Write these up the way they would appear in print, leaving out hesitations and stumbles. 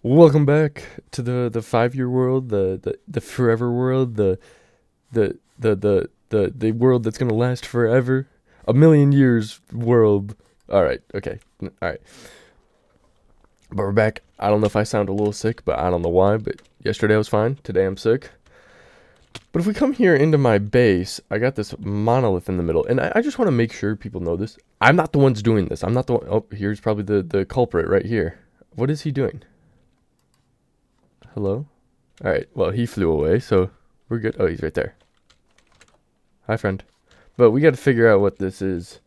Welcome back to the 5 year world, the forever world, the world that's gonna last forever, a million years world. All right, okay, all right. But we're back. I don't know if I sound a little sick, but I don't know why. But yesterday I was fine. Today I'm sick. But if we come here into my base, I got this monolith in the middle, and I just want to make sure people know this. I'm not the ones doing this. I'm not the one. Oh, here's probably the culprit right here. What is he doing? Hello? Alright, well, he flew away, so we're good. Oh, he's right there. Hi, friend. But we gotta figure out what this is.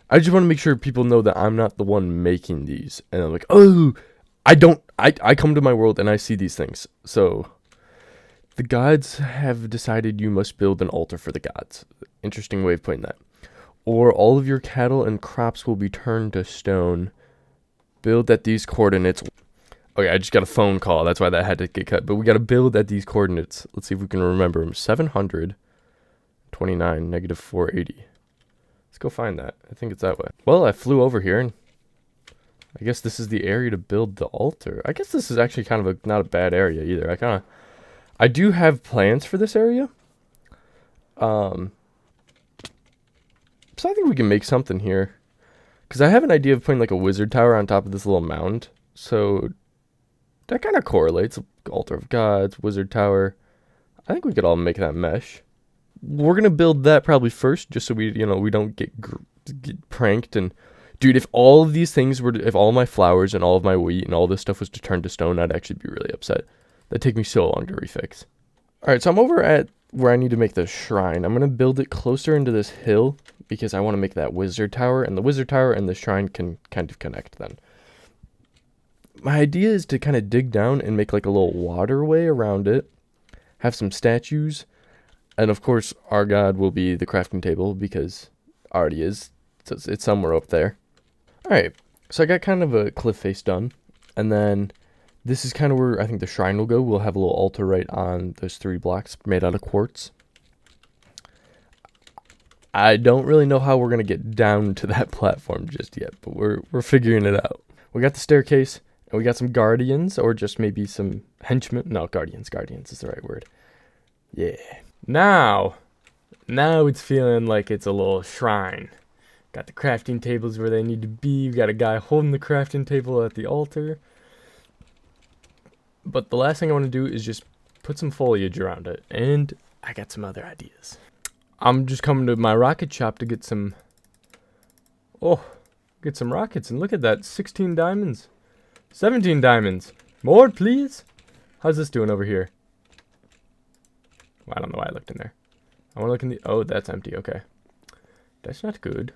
I just want to make sure people know that I'm not the one making these. And I'm like, oh, I come to my world and I see these things. So, the gods have decided you must build an altar for the gods. Interesting way of putting that. Or all of your cattle and crops will be turned to stone. Build at these coordinates. Okay, I just got a phone call. That's why that had to get cut. But we got to build at these coordinates. Let's see if we can remember them. 729, negative 480. Let's go find that. I think it's that way. Well, I flew over here, and I guess this is the area to build the altar. I guess this is actually kind of not a bad area either. I do have plans for this area. So I think we can make something here. Because I have an idea of putting like a wizard tower on top of this little mound. So that kind of correlates. Altar of Gods, Wizard Tower. I think we could all make that mesh. We're going to build that probably first, just so we don't get pranked. And, dude, if all of these things if all my flowers and all of my wheat and all this stuff was to turn to stone, I'd actually be really upset. That'd take me so long to refix. All right, so I'm over at where I need to make the shrine. I'm going to build it closer into this hill because I want to make that Wizard Tower. And the Wizard Tower and the shrine can kind of connect then. My idea is to kind of dig down and make like a little waterway around it, have some statues, and of course our god will be the crafting table because already is. It's somewhere up there. Alright, so I got kind of a cliff face done, and then this is kind of where I think the shrine will go. We'll have a little altar right on those 3 blocks made out of quartz. I don't really know how we're going to get down to that platform just yet, but we're figuring it out. We got the staircase. And we got some guardians, or just maybe some henchmen. No, guardians is the right word. Yeah. Now it's feeling like it's a little shrine. Got the crafting tables where they need to be. We got a guy holding the crafting table at the altar. But the last thing I want to do is just put some foliage around it. And I got some other ideas. I'm just coming to my rocket shop to get some... get some rockets. And look at that, 16 diamonds. 17 diamonds. More, please. How's this doing over here? Well, I don't know why I looked in there. I want to look in the... Oh, that's empty. Okay. That's not good.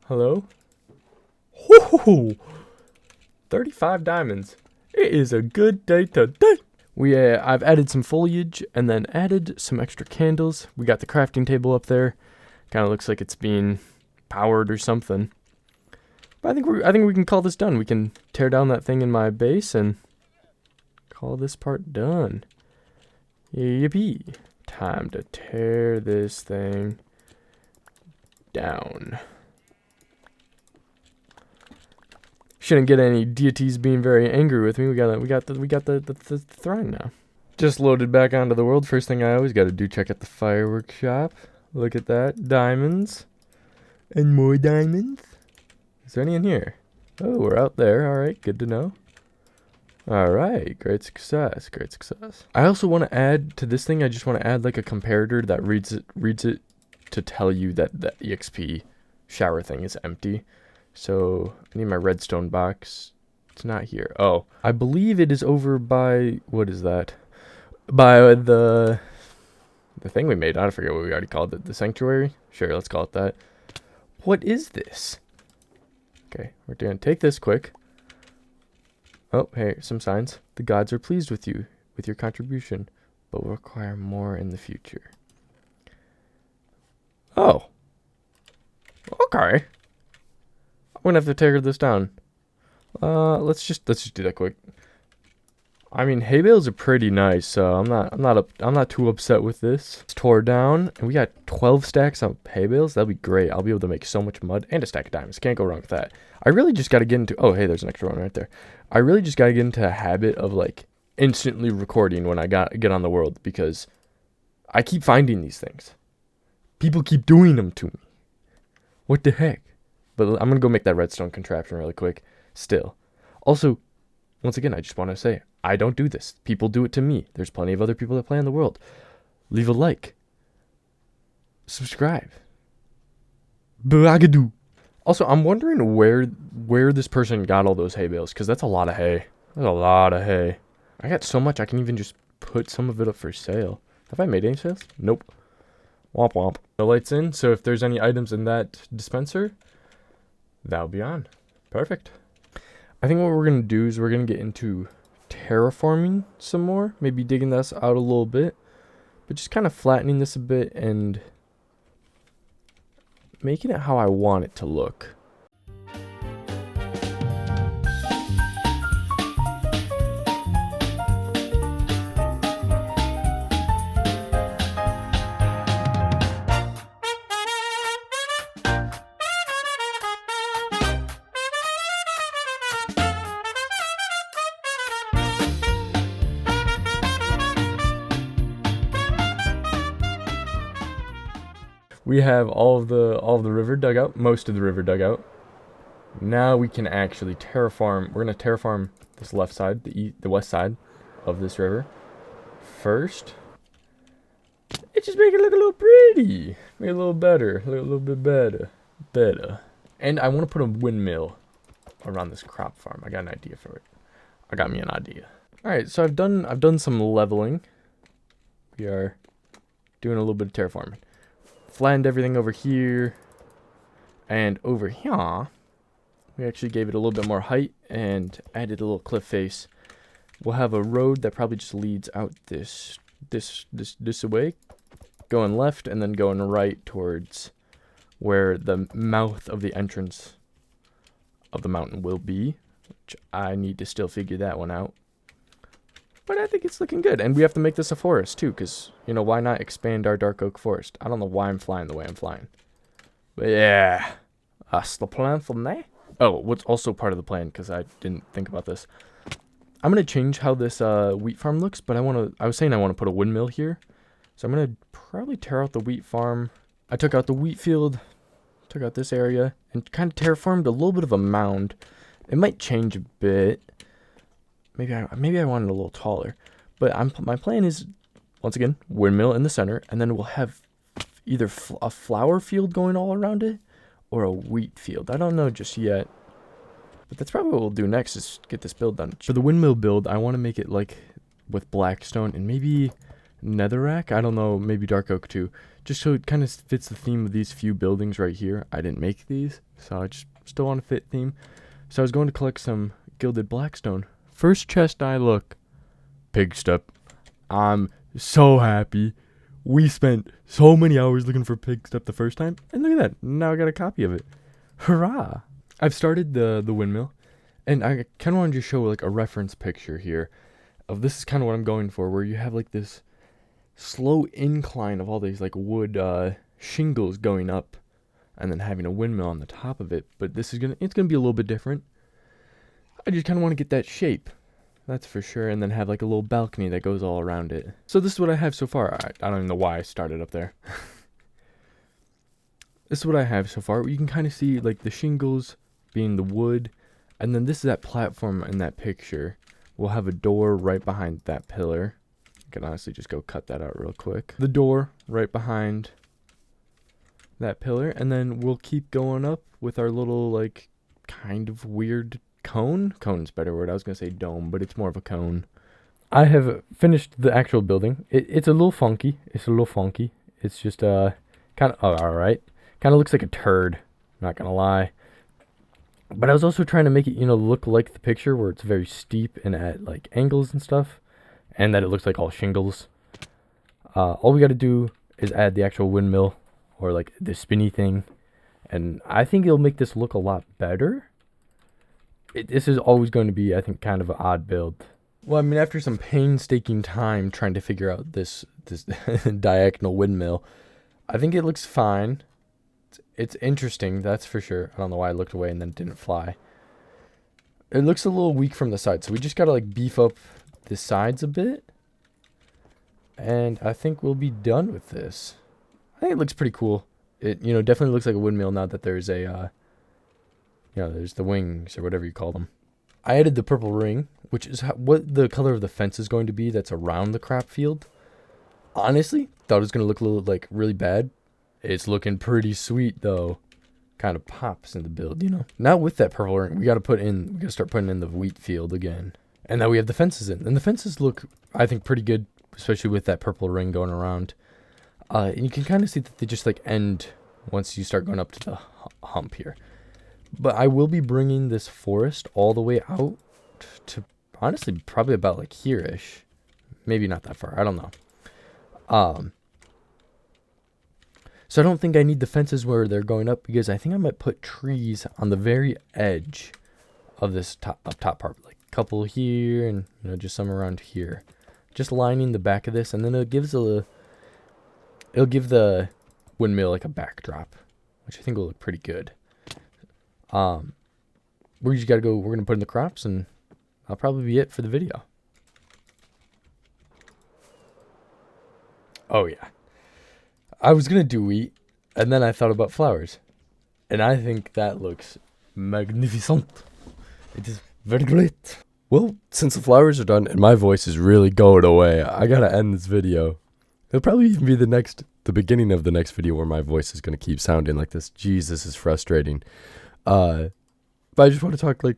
Hello? Whoo! 35 diamonds. It is a good day today. I've added some foliage and then added some extra candles. We got the crafting table up there. Kind of looks like it's being powered or something. But I think we can call this done. We can tear down that thing in my base and call this part done. Yippee. Time to tear this thing down. Shouldn't get any deities being very angry with me. We got the throne now. Just loaded back onto the world. First thing I always got to do, check out the fireworks shop. Look at that. Diamonds. And more diamonds. Is there any in here? Oh, we're out there. All right, good to know. All right, great success. I also want to add to this thing. I just want to add like a comparator that reads it to tell you that the EXP shower thing is empty. So I need my redstone box. It's not here. Oh, I believe it is over by, what is that? By the thing we made. I forget what we already called it. The sanctuary? Sure, let's call it that. What is this? Okay, we're going to take this quick. Oh, hey, some signs. The gods are pleased with you, with your contribution, but will require more in the future. Oh. Okay. I'm going to have to tear this down. Let's just do that quick. I mean, hay bales are pretty nice, so I'm not too upset with this. It's tore down, and we got 12 stacks of hay bales. That'll be great. I'll be able to make so much mud and a stack of diamonds. Can't go wrong with that. I really just got to get into. Oh, hey, there's an extra one right there. I really just got to get into a habit of like instantly recording when I get on the world, because I keep finding these things. People keep doing them to me. What the heck? But I'm gonna go make that redstone contraption really quick. Still, also, once again, I just want to say, I don't do this. People do it to me. There's plenty of other people that play in the world. Leave a like. Subscribe. Bragadoo. Also, I'm wondering where this person got all those hay bales, because that's a lot of hay. That's a lot of hay. I got so much I can even just put some of it up for sale. Have I made any sales? Nope. Womp womp. The light's in, so if there's any items in that dispenser, that'll be on. Perfect. I think what we're going to do is we're going to get into terraforming some more. Maybe digging this out a little bit. But just kind of flattening this a bit and making it how I want it to look. We have all of the river dug out, most of the river dug out. Now we can actually terraform. We're gonna terraform this left side, the west side of this river. First, it just make it look a little pretty, make it a little better, a little bit better. And I want to put a windmill around this crop farm. I got an idea for it. I got me an idea. All right, so I've done some leveling. We are doing a little bit of terraforming. Flattened everything over here, and over here we actually gave it a little bit more height and added a little cliff face. We'll have a road that probably just leads out this way, going left and then going right towards where the mouth of the entrance of the mountain will be, which I need to still figure that one out. But I think it's looking good. And we have to make this a forest, too, because, you know, why not expand our dark oak forest? I don't know why I'm flying the way I'm flying. But yeah, that's the plan for me. Oh, what's also part of the plan, because I didn't think about this. I'm going to change how this wheat farm looks, but I was saying I want to put a windmill here. So I'm going to probably tear out the wheat farm. I took out the wheat field, took out this area, and kind of terraformed a little bit of a mound. It might change a bit. Maybe I want it a little taller, but my plan is, once again, windmill in the center, and then we'll have either a flower field going all around it, or a wheat field. I don't know just yet, but that's probably what we'll do next, is get this build done. For the windmill build, I want to make it like with blackstone and maybe netherrack. I don't know, maybe dark oak too, just so it kind of fits the theme of these few buildings right here. I didn't make these, so I just still want to fit theme. So I was going to collect some gilded blackstone. First chest I look, pig step. I'm so happy. We spent so many hours looking for pig step the first time, and look at that. Now I got a copy of it. Hurrah! I've started the windmill, and I kind of wanted to show like a reference picture here of this is kind of what I'm going for, where you have like this slow incline of all these like wood shingles going up, and then having a windmill on the top of it. But it's gonna be a little bit different. I just kind of want to get that shape, that's for sure, and then have like a little balcony that goes all around it. So this is what I have so far. I don't even know why I started up there. This is what I have so far. You can kind of see like the shingles being the wood, and then this is that platform in that picture. We'll have a door right behind that pillar. I can honestly just go cut that out real quick. The door right behind that pillar, and then we'll keep going up with our little like kind of weird cone. Cone's a better word. I was gonna say dome, but it's more of a cone. I have finished the actual building. It's a little funky. It's just kind of all right. Kind of looks like a turd. Not gonna lie. But I was also trying to make it, you know, look like the picture, where it's very steep and at like angles and stuff, and that it looks like all shingles. All we got to do is add the actual windmill, or like the spinny thing, and I think it'll make this look a lot better. This is always going to be, I think, kind of an odd build. Well, I mean, after some painstaking time trying to figure out this diagonal windmill, I think it looks fine. It's interesting, that's for sure. I don't know why I looked away and then didn't fly. It looks a little weak from the side, so we just gotta like beef up the sides a bit. And I think we'll be done with this. I think it looks pretty cool. It, definitely looks like a windmill now that there's there's the wings or whatever you call them. I added the purple ring, which is what the color of the fence is going to be that's around the crop field. Honestly, thought it was going to look a little, like, really bad. It's looking pretty sweet, though. Kind of pops in the build. Now with that purple ring, we got to start putting in the wheat field again. And now we have the fences in. And the fences look, I think, pretty good, especially with that purple ring going around. And you can kind of see that they just, like, end once you start going up to the hump here. But I will be bringing this forest all the way out to, honestly, probably about, like, here-ish. Maybe not that far. I don't know. So I don't think I need the fences where they're going up because I think I might put trees on the very edge of this top part, like a couple here and just some around here, just lining the back of this, and then it'll give the windmill like a backdrop, which I think will look pretty good. We just gotta go. We're gonna put in the crops, and that'll probably be it for the video. Oh yeah. I was going to do wheat, and then I thought about flowers. And I think that looks magnificent. It is very great. Well, since the flowers are done and my voice is really going away, I got to end this video. It'll probably even be the beginning of the next video where my voice is going to keep sounding like this. Jesus, is frustrating. But I just want to talk, I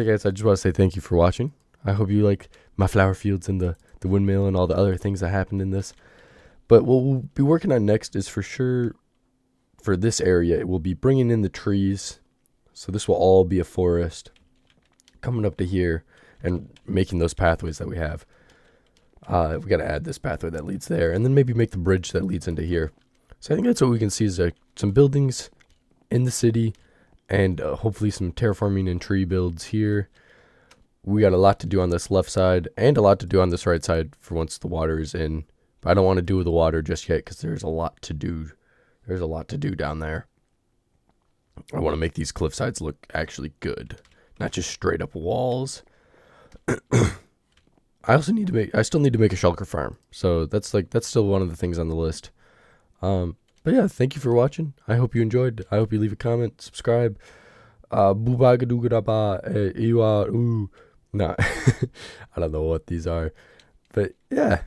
guess I just want to say thank you for watching. I hope you like my flower fields and the windmill and all the other things that happened in this. But what we'll be working on next is for sure, for this area, it will be bringing in the trees. So this will all be a forest coming up to here and making those pathways that we have. We got to add this pathway that leads there and then maybe make the bridge that leads into here. So I think that's what we can see is some buildings in the city and hopefully some terraforming and tree builds here. We got a lot to do on this left side and a lot to do on this right side for once the water is in. I don't want to do with the water just yet because there's a lot to do. There's a lot to do down there. I want to make these cliff sides look actually good, not just straight up walls. I still need to make a shulker farm. So that's still one of the things on the list. But yeah, thank you for watching. I hope you enjoyed. I hope you leave a comment, subscribe. No, I don't know what these are. But yeah,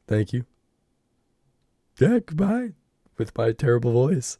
thank you. Yeah, goodbye with my terrible voice.